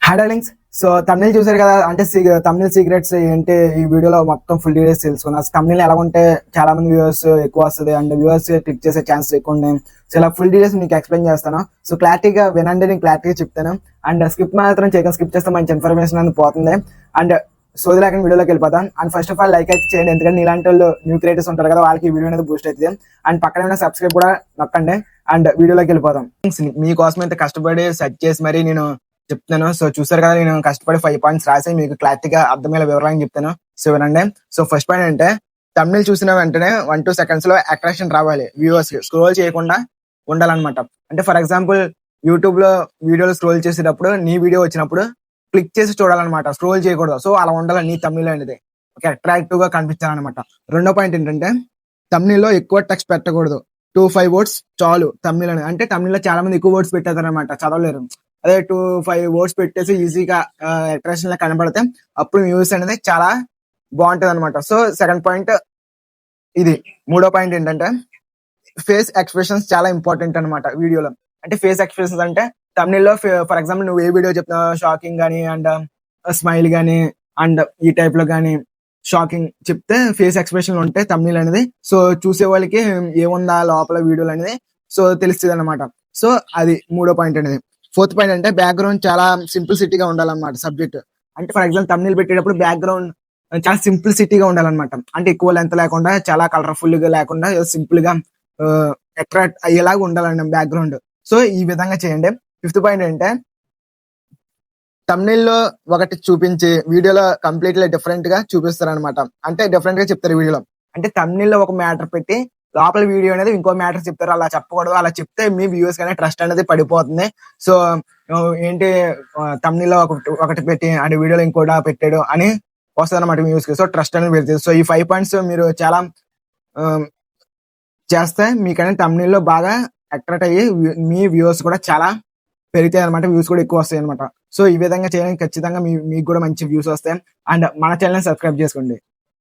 Hi darlings. So తమిళ చూసారు కదా, అంటే తమిళ సీక్రెట్స్ ఏంటి ఈ వీడియోలో మొత్తం ఫుల్ డీటెయిల్స్ తెలుసుకున్నాం. తమిళ ఎలా ఉంటే చాలా మంది వ్యూవర్స్ ఎక్కువ వస్తుంది అండ్ వ్యూవర్స్ క్లిక్ చేసే ఛాన్స్ ఎక్కువ ఉన్నాయి. సో ఇలా ఫుల్ డీటెయిల్స్ మీకు ఎక్స్ప్లెయిన్ చేస్తాను. సో క్లారిటీగా వినండి, నేను క్లారిటీగా చెప్తాను. అండ్ స్కిప్ మాత్రం చేయకుండా, స్కిప్ చేస్తే మంచి ఇన్ఫర్మేషన్ అనేది పోతుంది. అండ్ సోది లేకుండా వీడియోలోకి వెళ్ళిపోతాం. And first of all like అయితే చేయండి, ఎందుకంటే ఇలాంటి వాళ్ళు న్యూ క్రియేటర్స్ ఉంటారు కదా, వాళ్ళకి ఈ వీడియో అనేది బూస్ట్ అవుతుంది. అండ్ పక్కన సబ్స్క్రైబ్ కూడా నొక్కండి. అండ్ వీడియోలోకి వెళ్ళిపోతాం. మీకోసం అయితే కష్టపడి సెర్చ్ చేసి మరి నేను చెప్తాను. సో చూసారు కదా, నేను కష్టపడి 5 పాయింట్స్ రాసి మీకు క్లారిటీగా అర్థమయ్యే వివరాలను చెప్తాను. సో వినండి. సో ఫస్ట్ పాయింట్ అంటే, తమిళ చూసిన వెంటనే 1-2 సెకండ్స్ లో అట్రాక్షన్ రావాలి, వ్యూవర్స్ కి స్క్రోల్ చేయకుండా ఉండాలన్నమాట. అంటే ఫర్ ఎగ్జాంపుల్ యూట్యూబ్ లో వీడియోలు స్క్రోల్ చేసేటప్పుడు నీ వీడియో వచ్చినప్పుడు క్లిక్ చేసి చూడాలన్నమాట, స్క్రోల్ చేయకూడదు. సో అలా ఉండాలి నీ తమిళ అనేది, ఓకే, అట్రాక్టివ్ గా కనిపించాలన్నమాట. రెండో పాయింట్ ఏంటంటే, తమిళలో ఎక్కువ టెక్స్ట్ పెట్టకూడదు. 2-5 వర్డ్స్ చాలు తమిళ అని. అంటే తమిళలో చాలా మంది ఎక్కువ వర్డ్స్ పెట్టేదారనమాట, చదవలేరు. అదే 2-5 వర్డ్స్ పెట్టేసి ఈజీగా అట్రాక్షన్ లా కనబడితే అప్పుడు వ్యూస్ అనేది చాలా బాగుంటది అనమాట. సో సెకండ్ పాయింట్ ఇది. మూడో పాయింట్ ఏంటంటే, ఫేస్ ఎక్స్ప్రెషన్స్ చాలా ఇంపార్టెంట్ అనమాట వీడియోలో. అంటే ఫేస్ ఎక్స్ప్రెషన్స్ అంటే తమిళలో ఫర్ ఎగ్జాంపుల్ నువ్వు ఏ వీడియో చెప్తున్నావు, షాకింగ్ గానీ అండ్ స్మైల్ గానీ అండ్ ఈ టైప్ లో గానీ షాకింగ్ చెప్తే ఫేస్ ఎక్స్ప్రెషన్ ఉంటాయి తమిళ అనేది. సో చూసే వాళ్ళకి ఏముందా లోపల వీడియోలు అనేది సో తెలుస్తుంది అనమాట. సో అది మూడో పాయింట్ అనేది. ఫోర్త్ పాయింట్ అంటే, బ్యాక్గ్రౌండ్ చాలా సింప్లిసిటీగా ఉండాలన్నమాట సబ్జెక్ట్. అంటే ఫర్ ఎగ్జాంపుల్ తమిళ పెట్టేటప్పుడు బ్యాక్గ్రౌండ్ చాలా సింప్లిసిటీగా ఉండాలన్నమాట. అంటే ఎక్కువ లెంత్ లేకుండా, చాలా కలర్ఫుల్ గా లేకుండా, సింపుల్ గా అట్రాక్ట్ అయ్యేలాగా ఉండాలండి బ్యాక్గ్రౌండ్. సో ఈ విధంగా చేయండి. ఫిఫ్త్ పాయింట్ అంటే, తమిళలో ఒకటి చూపించి వీడియోలో కంప్లీట్లీ డిఫరెంట్ గా చూపిస్తారు అనమాట. అంటే డిఫరెంట్ గా చెప్తారు వీడియోలో. అంటే తమిళలో ఒక మ్యాటర్ పెట్టి లోపల వీడియో అనేది ఇంకో మ్యాటర్ చెప్తారు. అలా చెప్పకూడదు. అలా చెప్తే మీ వ్యూవర్స్ కానీ ట్రస్ట్ అనేది పడిపోతుంది. సో ఏంటి తమిళలో ఒకటి పెట్టి అంటే వీడియోలో ఇంకోటి పెట్టాడు అని వస్తుంది అనమాట వ్యూస్ కి. సో ట్రస్ట్ అనేది పెడుతుంది. సో ఈ 5 పాయింట్స్ మీరు చాలా చేస్తే మీకనేది తమిళలో బాగా అట్రాక్ట్ అయ్యి మీ వ్యూవర్స్ కూడా చాలా పెరుగుతాయి అనమాట, వ్యూస్ కూడా ఎక్కువ వస్తాయి అనమాట. సో ఈ విధంగా చేయడానికి ఖచ్చితంగా మీకు కూడా మంచి వ్యూస్ వస్తాయి. అండ్ మన ఛానల్ సబ్స్క్రైబ్ చేసుకోండి.